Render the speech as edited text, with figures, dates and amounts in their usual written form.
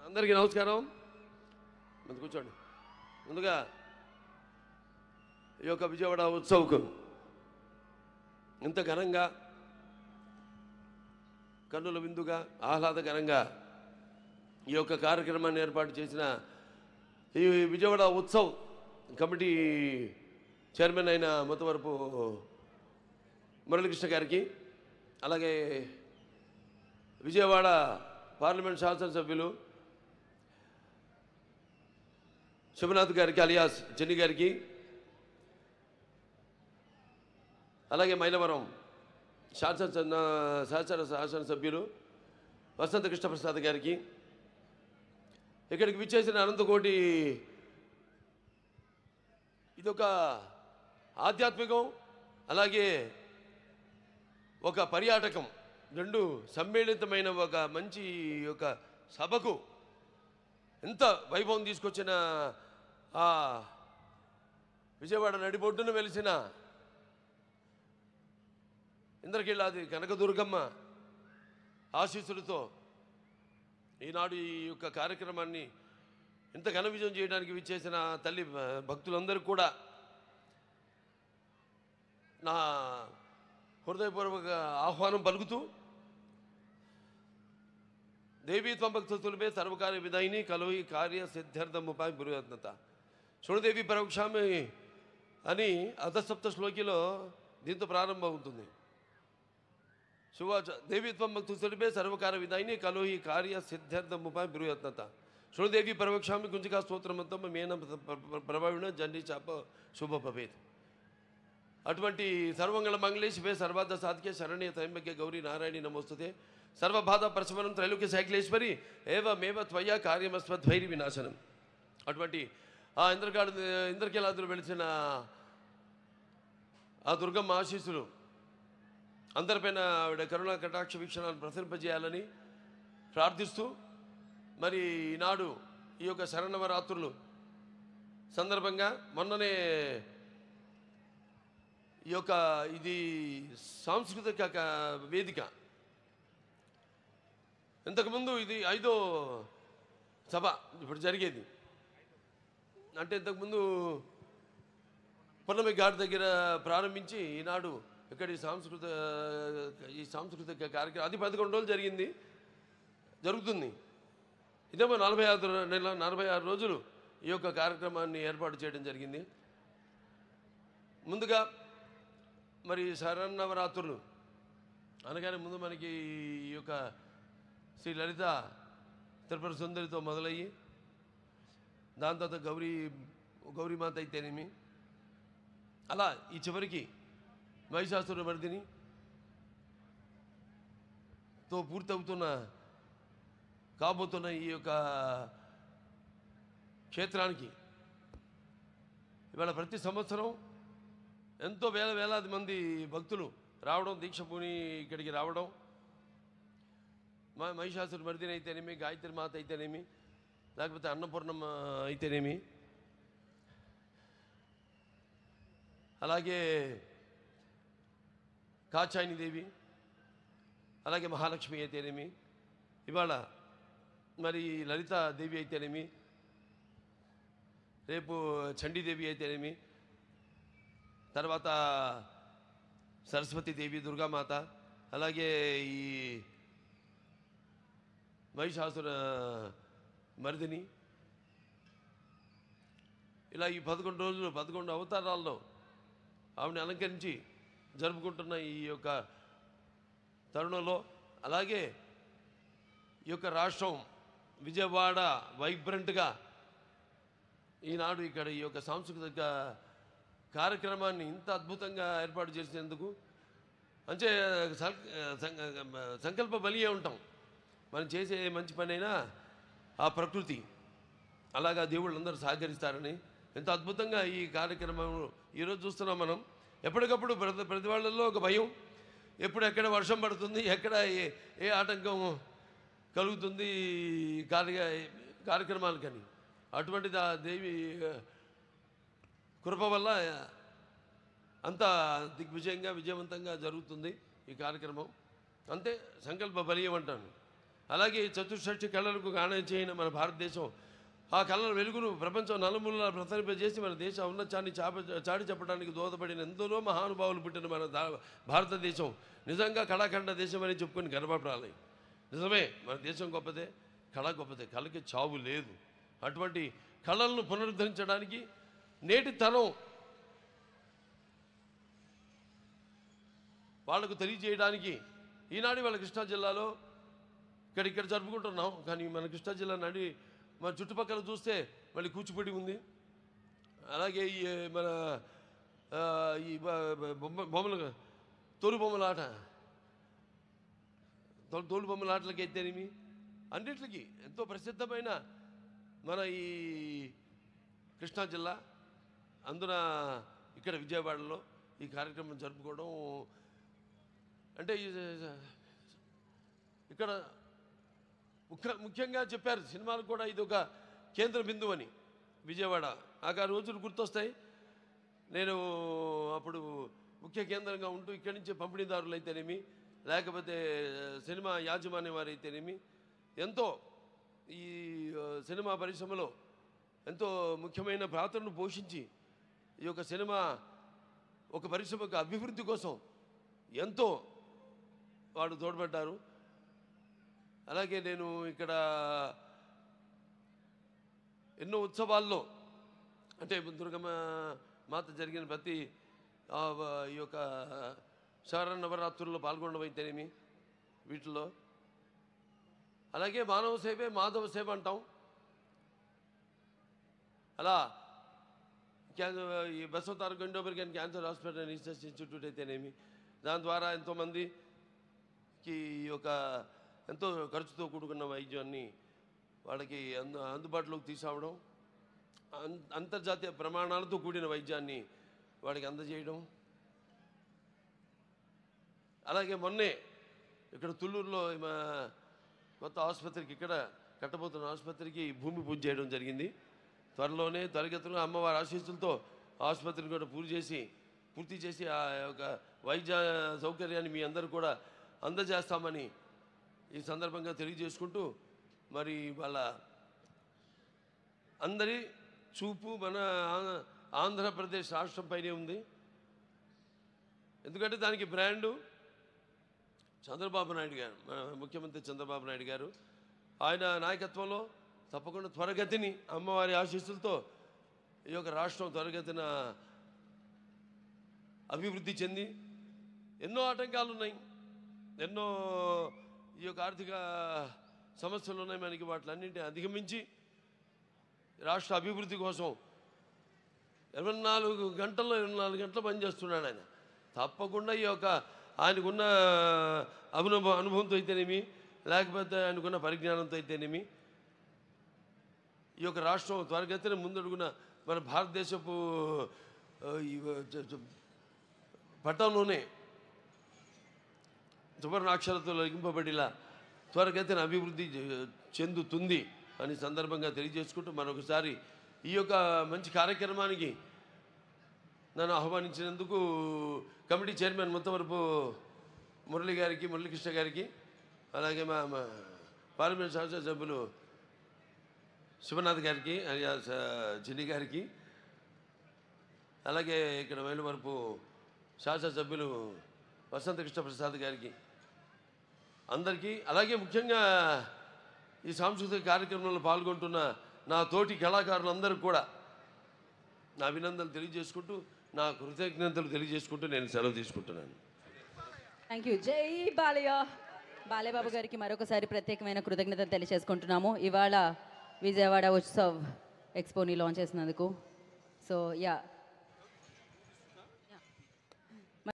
అందరికీ నమస్కారం. ముందు కూర్చోండి. ముందుగా ఈ యొక్క విజయవాడ ఉత్సవకు ఇంత ఘనంగా కన్నుల విందుగా ఆహ్లాదకరంగా ఈ యొక్క కార్యక్రమాన్ని ఏర్పాటు చేసిన ఈ విజయవాడ ఉత్సవ్ కమిటీ చైర్మన్ అయిన మొత్తవరపు మురళీకృష్ణ గారికి, అలాగే విజయవాడ పార్లమెంట్ శాసనసభ్యులు శివనాథ్ గారికి అలియాస్ చెన్ని గారికి, అలాగే మైలవరం శాసనసభ్యులు వసంత కృష్ణప్రసాద్ గారికి, ఇక్కడికి విచ్చేసిన అనంతకోటి, ఇదొక ఆధ్యాత్మికం అలాగే ఒక పర్యాటకం రెండు సమ్మేళితమైన ఒక మంచి ఒక సభకు ఎంత వైభవం తీసుకొచ్చిన ఆ విజయవాడ నడిబొడ్డున వెలిసిన ఇంద్రకీలాది కనకదుర్గమ్మ ఆశీస్సులతో ఈనాడు ఈ యొక్క కార్యక్రమాన్ని ఇంత ఘన విజయం చేయడానికి విచ్చేసిన తల్లి భక్తులందరూ కూడా నా హృదయపూర్వక ఆహ్వానం పలుకుతూ, దేవీ త్వంభక్తులమే సర్వకార్య విధాయిని కలుయి కార్య సిద్ధార్థముపాయ గురురత్నత శృణుదేవి పరోక్షామి అని అధసప్త శ్లోకిలో దీంతో ప్రారంభం అవుతుంది. శుభాచ దేవీ త్వంభక్తులమే సర్వకార్య విధాయిని కలుయి కార్య సిద్ధార్థముపాయ గురురత్నత శృణుదేవి పరోక్షామి కుంజికా స్తోత్రమంతం మేన ప్రభావిణ జండి చాప శుభ భవేత్. అటువంటి సర్వమంగళ మంగళే శివే సర్వార్థ సాధికే శరణ్య త్రయంబకే గౌరీ నారాయణి నమోస్తుతే సర్వబాధ ప్రశమనం త్రైలోక్య శైక్లేశ్వరి ఏవమేవ త్వయా కార్యమస్మద్వైరి వినాశనం. అటువంటి ఆ ఇంద్రకీలాదులు వెలిసిన ఆ దుర్గమ్మ ఆశీస్సులు అందరిపైన ఆవిడ కరుణా కటాక్ష వీక్షణాలను ప్రసరింపజేయాలని ప్రార్థిస్తూ, మరి ఈనాడు ఈ యొక్క శరన్నవరాత్రులు సందర్భంగా మొన్ననే ఈ యొక్క ఇది సాంస్కృతిక వేదిక, ఇంతకుముందు ఇది 5వ సభ ఇప్పుడు జరిగేది. అంటే ఇంతకుముందు పున్నమి ఘాట్ దగ్గర ప్రారంభించి ఈనాడు ఇక్కడ ఈ సాంస్కృతిక కార్యక్రమం అది 11 రోజులు జరుగుతుంది. ఇదేమో 46 రోజులు ఈ యొక్క కార్యక్రమాన్ని ఏర్పాటు చేయడం జరిగింది. ముందుగా మరి శరన్నవరాత్రులు అనగానే ముందు మనకి ఈ యొక్క శ్రీ లలిత త్రిపుర సుందరితో మొదలయ్యి దాని తర్వాత గౌరీమాత అయితేనేమి, అలా ఈ చివరికి మహిషాసుర మర్దినితో కాబోతున్న ఈ యొక్క క్షేత్రానికి ఇవాళ ప్రతి సంవత్సరం ఎంతో వేలాది మంది భక్తులు రావడం, దీక్ష పూని ఇక్కడికి రావడం, మహిషాసుర మర్దిని అయితేనేమి, గాయత్రి మాత అయితేనేమి, లేకపోతే అన్నపూర్ణమ్మ అయితేనేమి, అలాగే కాచాయిని దేవి, అలాగే మహాలక్ష్మి అయితేనేమి, ఇవాళ మరి లలిత దేవి అయితేనేమి, రేపు చండీదేవి అయితేనేమి, తర్వాత సరస్వతీదేవి, దుర్గామాత, అలాగే ఈ మహిషాసుర మర్దిని, ఇలా ఈ 11 రోజులు 11 అవతారాల్లో ఆవిడని అలంకరించి జరుపుకుంటున్న ఈ యొక్క తరుణంలో, అలాగే ఈ యొక్క రాష్ట్రం విజయవాడ వైబ్రెంట్గా ఈనాడు ఇక్కడ ఈ యొక్క సాంస్కృతిక కార్యక్రమాన్ని ఇంత అద్భుతంగా ఏర్పాటు చేసినందుకు అంటే సంకల్ప బలియే ఉంటాం. మనం చేసే మంచి పనైనా ఆ ప్రకృతి అలాగా దేవుళ్ళందరూ సహకరిస్తారని ఎంత అద్భుతంగా ఈ కార్యక్రమం ఈరోజు చూస్తున్నాం మనం. ఎప్పటికప్పుడు ప్రతి వాళ్ళల్లో ఒక భయం, ఎప్పుడు ఎక్కడ వర్షం పడుతుంది, ఎక్కడ ఏ ఆటంకం కలుగుతుంది కార్యక్రమాలకని. అటువంటిది ఆ దేవి కృప వల్ల అంత దిగ్విజయంగా విజయవంతంగా జరుగుతుంది ఈ కార్యక్రమం. అంతే సంకల్ప బలీయం అంటాను. అలాగే చతుషష్టి కళలకు గానం చేయని మన భారతదేశం ఆ కళల వెలుగును ప్రపంచం నలుమూలలా ప్రసరింపజేసి మన దేశ ఔన్నత్యాన్ని చాటి చెప్పడానికి దోహదపడిన ఎందరో మహానుభావులు పుట్టిన మన భారతదేశం నిజంగా కళాఖండ దేశం అని చెప్పుకొని గర్వపడాలి. నిజమే, మన దేశం గొప్పదే, కళ గొప్పదే, కళకి చావు లేదు. అటువంటి కళలను పునరుద్ధరించడానికి నేటి తరం వాళ్లకు తెలియజేయడానికి ఈనాడు వాళ్ళ కృష్ణా జిల్లాలో ఇక్కడ జరుపుకుంటున్నాం. కానీ మన కృష్ణా జిల్లా నడి మన చుట్టుపక్కల చూస్తే మళ్ళీ కూచిపూడి ఉంది. అలాగే ఈ మన ఈ బొమ్మలు తోలు బొమ్మలాట తోలు బొమ్మలాటలకి అయితేనేమి అన్నిటికీ ఎంతో ప్రసిద్ధమైన మన ఈ కృష్ణా జిల్లా అందున ఇక్కడ విజయవాడలో ఈ కార్యక్రమం జరుపుకోవడం అంటే ఇక్కడ ముఖ్యంగా చెప్పారు సినిమాలకు కూడా ఇది ఒక కేంద్ర బిందువు అని విజయవాడ. నాకు ఆ రోజులు గుర్తొస్తాయి. నేను అప్పుడు ముఖ్య కేంద్రంగా ఉంటూ ఇక్కడి నుంచే పంపిణీదారులు అయితేనేమి లేకపోతే సినిమా యాజమాన్యం వారు అయితేనేమి ఎంతో ఈ సినిమా పరిశ్రమలో ఎంతో ముఖ్యమైన పాత్రను పోషించి ఈ యొక్క సినిమా ఒక పరిశ్రమ అభివృద్ధి కోసం ఎంతో వాడు తోడ్పడ్డారు. అలాగే నేను ఇక్కడ ఎన్నో ఉత్సవాల్లో అంటే దుర్గమ్మ మాత జరిగిన ప్రతి ఈ యొక్క శరన్నవరాత్రుల్లో పాల్గొనడం అయితేనేమి వీటిలో అలాగే మానవ సేవే మాధవ సేవ అంటాం. అలా ఈ బసవతార గండోబర్గన్ cancer hospital and research institute అయితేనేమి దాని ద్వారా ఎంతోమందికి ఈ యొక్క ఎంతో ఖర్చుతో కూడుకున్న వైద్యాన్ని వాళ్ళకి అందుబాటులోకి తీసుకురావడం, అంతర్జాతీయ ప్రమాణాలతో కూడిన వైద్యాన్ని వాడికి అందజేయడం. అలాగే మొన్నే ఇక్కడ తుళ్ళూరులో కొత్త ఆసుపత్రికి ఇక్కడ కట్టబోతున్న ఆసుపత్రికి భూమి పూజ చేయడం జరిగింది. త్వరలోనే త్వరగతిలో అమ్మవారి ఆశీస్సులతో ఆసుపత్రిని కూడా పూర్తి చేసి ఆ యొక్క వైద్య సౌకర్యాన్ని మీ అందరూ కూడా అందజేస్తామని ఈ సందర్భంగా తెలియజేసుకుంటూ మరి వాళ్ళ అందరి చూపు మన ఆంధ్రప్రదేశ్ రాష్ట్రంపైనే ఉంది. ఎందుకంటే దానికి బ్రాండు చంద్రబాబు నాయుడు గారు, మన ముఖ్యమంత్రి చంద్రబాబు నాయుడు గారు. ఆయన నాయకత్వంలో తప్పకుండా త్వరగతిని అమ్మవారి ఆశీస్సులతో ఈ యొక్క రాష్ట్రం త్వరగతిన అభివృద్ధి చెంది ఎన్నో ఆటంకాలు ఉన్నాయి, ఎన్నో ఈ యొక్క ఆర్థిక సమస్యలు ఉన్నాయి మనకి. వాటిలన్నింటినీ అధిగమించి రాష్ట్ర అభివృద్ధి కోసం 24 గంటలు పనిచేస్తున్నాడు ఆయన. తప్పకుండా ఈ యొక్క ఆయనకున్న అనుభవంతో అయితేనేమి లేకపోతే ఆయనకున్న పరిజ్ఞానంతో అయితేనేమి ఈ యొక్క రాష్ట్రం త్వరగతిన ముందడుగున మన భారతదేశపు పట్టణంలోనే సువర్ణాక్షరాలతో లింపబడిలా త్వరగతిన అభివృద్ధి చెందుతుంది అని సందర్భంగా తెలియజేసుకుంటూ మరొకసారి ఈ యొక్క మంచి కార్యక్రమానికి నన్ను ఆహ్వానించినందుకు కమిటీ చైర్మన్ ముత్తవరపు మురళీకృష్ణ గారికి అలాగే మా పార్లమెంట్ శాసనసభ్యులు శివనాథ్ గారికి అలియాస్ చిన్ని గారికి అలాగే ఇక్కడ మైలవరపు శాసనసభ్యులు వసంత కృష్ణ ప్రసాద్ గారికి అందరికీ అలాగే ముఖ్యంగా ఈ సాంస్కృతిక కార్యక్రమంలో పాల్గొంటున్న నా తోటి కళాకారులందరూ కూడా నా అభినందనలు తెలియజేసుకుంటూ నా కృతజ్ఞతలు తెలియజేసుకుంటూ నేను సెలవు తీసుకుంటున్నాను. Thank you. జై బాలయ్య. బాలయ్యబాబు గారికి మరొకసారి ప్రత్యేకమైన కృతజ్ఞతలు తెలియజేసుకుంటున్నాము ఇవాళ విజయవాడ ఉత్సవ్ ఎక్స్పోని లాంచ్ చేసినందుకు. So yeah